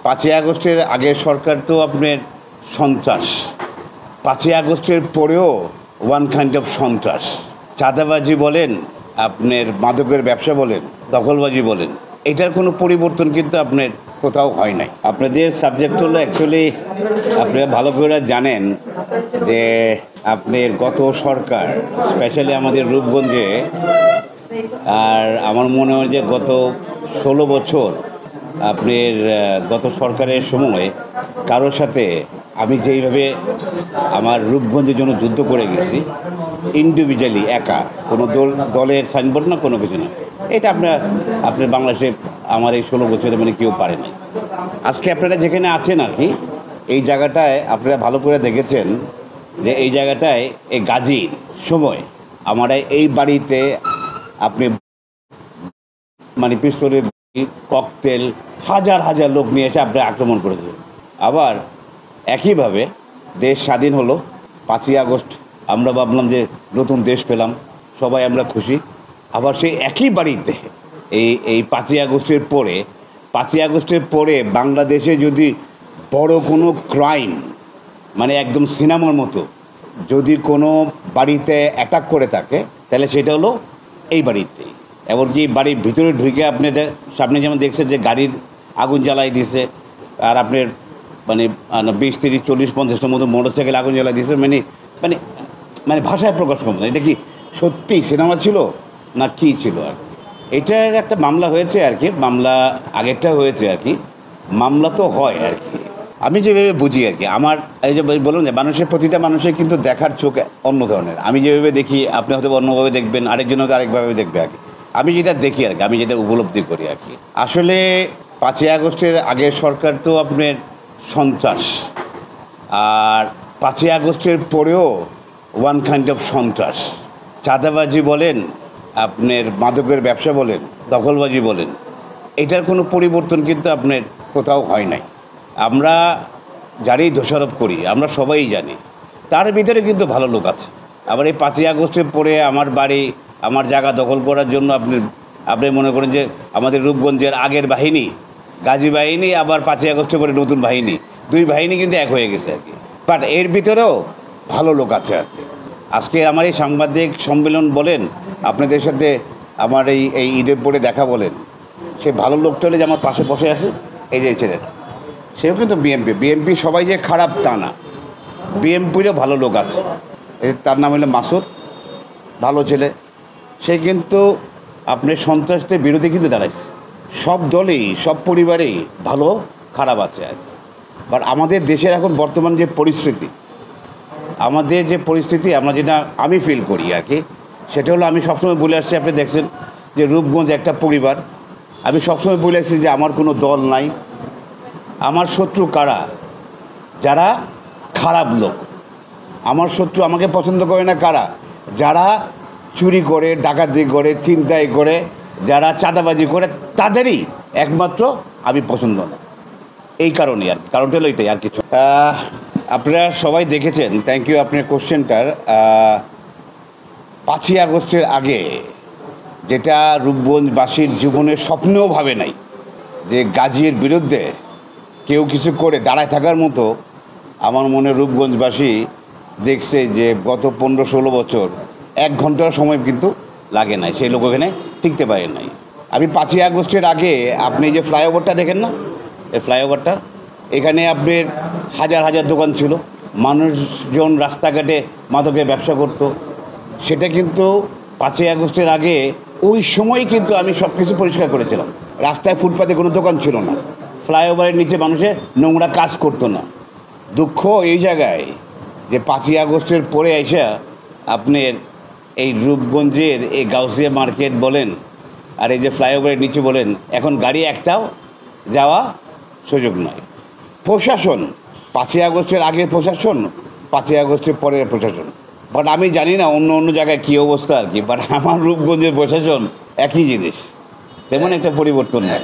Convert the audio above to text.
5ই আগস্টের আগের সরকার তো আপনার সন্ত্রাস, 5ই আগস্টের পরেও ওয়ান কাইন্ড অফ সন্ত্রাস। চাঁদাবাজি বলেন, আপনার মাদকের ব্যবসা বলেন, দখলবাজি বলেন, এটার কোনো পরিবর্তন কিন্তু আপনার কোথাও হয় নাই। আপনাদের সাবজেক্ট হলো অ্যাকচুয়ালি আপনারা ভালো করে জানেন যে আপনার গত সরকার স্পেশালি আমাদের রূপগঞ্জে, আর আমার মনে হয় যে গত 16 বছর আপনার গত সরকারের সময় কারোর সাথে আমি যেইভাবে আমার রূপগঞ্জের জন্য যুদ্ধ করে গেছি ইন্ডিভিজুয়ালি একা, কোনো দলের সাইনবোর্ড না, কোনো কিছু না, এটা আপনার বাংলাদেশে আমার এই 16 বছরে মানে কেউ পারে নাই। আজকে আপনারা যেখানে আছেন আর কি, এই জায়গাটায় আপনারা ভালো করে দেখেছেন যে এই জায়গাটায় এই গাজীর সময় আমরা এই বাড়িতে আপনি মানে পিস্তলের ককটেল হাজার হাজার লোক নিয়ে এসে আপনি আক্রমণ করেছে। আবার একইভাবে দেশ স্বাধীন হলো 5ই আগস্ট, আমরা ভাবলাম যে নতুন দেশ পেলাম, সবাই আমরা খুশি। আবার সেই একই বাড়িতে এই 5ই আগস্টের পরে বাংলাদেশে যদি বড় কোনো ক্রাইম মানে একদম সিনেমার মতো যদি কোনো বাড়িতে অ্যাটাক করে থাকে তাহলে সেটা হলো এই বাড়িতেই। এমনকি বাড়ির ভিতরে ঢুকে আপনাদের সামনে যেমন দেখছেন যে গাড়ির আগুন জ্বালাই দিয়েছে, আর আপনার মানে 20, 30, 40, 50টার মতো মোটরসাইকেল আগুন জ্বালাই দিয়েছে। মানে মানে মানে ভাষায় প্রকাশ করবো না, এটা কি সত্যি সিনেমা ছিল না কী ছিল। আর এটার একটা মামলা হয়েছে আর কি, মামলা আগেরটা হয়েছে আর কি, মামলা তো হয় আর কি। আমি যেভাবে বুঝি আর কি, আমার এই যে বলুন যে মানুষের প্রতিটা মানুষের কিন্তু দেখার চোখ অন্য ধরনের। আমি যেভাবে দেখি আপনি হয়তো অন্যভাবে দেখবেন, আরেকজন হয়তো আরেকভাবে দেখবে আর কি। আমি যেটা দেখি আর কি, আমি যেটা উপলব্ধি করি আর কি, আসলে 5ই আগস্টের আগের সরকার তো আপনার সন্ত্রাস, আর 5ই আগস্টের পরেও ওয়ান কাইন্ড অফ সন্ত্রাস। চাঁদাবাজি বলেন, আপনার মাদকের ব্যবসা বলেন, দখলবাজি বলেন, এটার কোনো পরিবর্তন কিন্তু আপনার কোথাও হয় নাই। আমরা যারাই দোষারোপ করি আমরা সবাই জানি তার ভিতরে কিন্তু ভালো লোক আছে। আবার এই 5ই আগস্টের পরে আমার বাড়ি আমার জায়গা দখল করার জন্য আপনি মনে করেন যে আমাদের রূপগঞ্জের আগের বাহিনী গাজী বাহিনী, আবার 5ই আগস্টের পরে নতুন বাহিনী, দুই বাহিনী কিন্তু এক হয়ে গেছে আর কি। বাট এর ভিতরেও ভালো লোক আছে আর কি। আজকে আমার এই সাংবাদিক সম্মেলন বলেন, আপনাদের সাথে আমার এই ঈদের পরে দেখা বলেন, সে ভালো লোকটা হলে যে আমার পাশে বসে আছে এই যে ছেলেটা, সেও কিন্তু বিএমপি সবাই যে খারাপ তা না, বিএমপিরও ভালো লোক আছে। তার নাম হলো মাসুদ, ভালো ছেলে, সে কিন্তু আপনার সন্ত্রাসের বিরোধী কিন্তু দাঁড়াইছে। সব দলেই সব পরিবারেই ভালো খারাপ আছে আর কি। বাট আমাদের দেশের এখন বর্তমান যে পরিস্থিতি, আমরা যেটা আমি ফিল করি আর কি, সেটা হলো আমি সবসময় বলে আসছি, আপনি দেখছেন যে রূপগঞ্জ একটা পরিবার। আমি সবসময় বলে আসছি যে আমার কোনো দল নাই, আমার শত্রু কারা, যারা খারাপ লোক। আমার শত্রু আমাকে পছন্দ করে না কারা, যারা চুরি করে, ডাকাতি করে, ছিনতাই করে, যারা চাঁদাবাজি করে, তাদেরই একমাত্র আমি পছন্দ না। এই কারণেই আর কারণটা হলো এটাই, আর কিছু। আপনারা সবাই দেখেছেন, থ্যাংক ইউ আপনার কোশ্চেনটার। 5ই আগস্টের আগে যেটা রূপগঞ্জবাসীর জীবনের স্বপ্নেও ভাবে নাই যে গাজীর বিরুদ্ধে কেউ কিছু করে দাঁড়ায় থাকার মতো, আমার মনে রূপগঞ্জবাসী দেখছে যে গত 15-16 বছর 1 ঘন্টার সময় কিন্তু লাগে নাই, সেই লোক ওখানে টিকতে পারে নাই। আমি 5ই আগস্টের আগে আপনি যে ফ্লাইওভারটা দেখেন না, এই ফ্লাইওভারটা, এখানে আপনার হাজার হাজার দোকান ছিল, মানুষজন রাস্তাঘাটে মাদকের ব্যবসা করত। সেটা কিন্তু 5ই আগস্টের আগে ওই সময় কিন্তু আমি সব কিছু পরিষ্কার করেছিলাম। রাস্তায় ফুটপাতে কোনো দোকান ছিল না, ফ্লাইওভারের নিচে মানুষে নোংরা কাজ করতো না। দুঃখ এই জায়গায় যে 5ই আগস্টের পরে আইসা আপনার এই রূপগঞ্জের এই গাউসিয়া মার্কেট বলেন আর এই যে ফ্লাইওভারের নিচে বলেন, এখন গাড়ি একটাও যাওয়া সুযোগ নয়। প্রশাসন 5ই আগস্টের আগের প্রশাসন, 5ই আগস্টের পরের প্রশাসন, বাট আমি জানি না অন্য জায়গায় কী অবস্থা আর কি। বাট আমার রূপগঞ্জের প্রশাসন একই জিনিস, তেমন একটা পরিবর্তন নেই।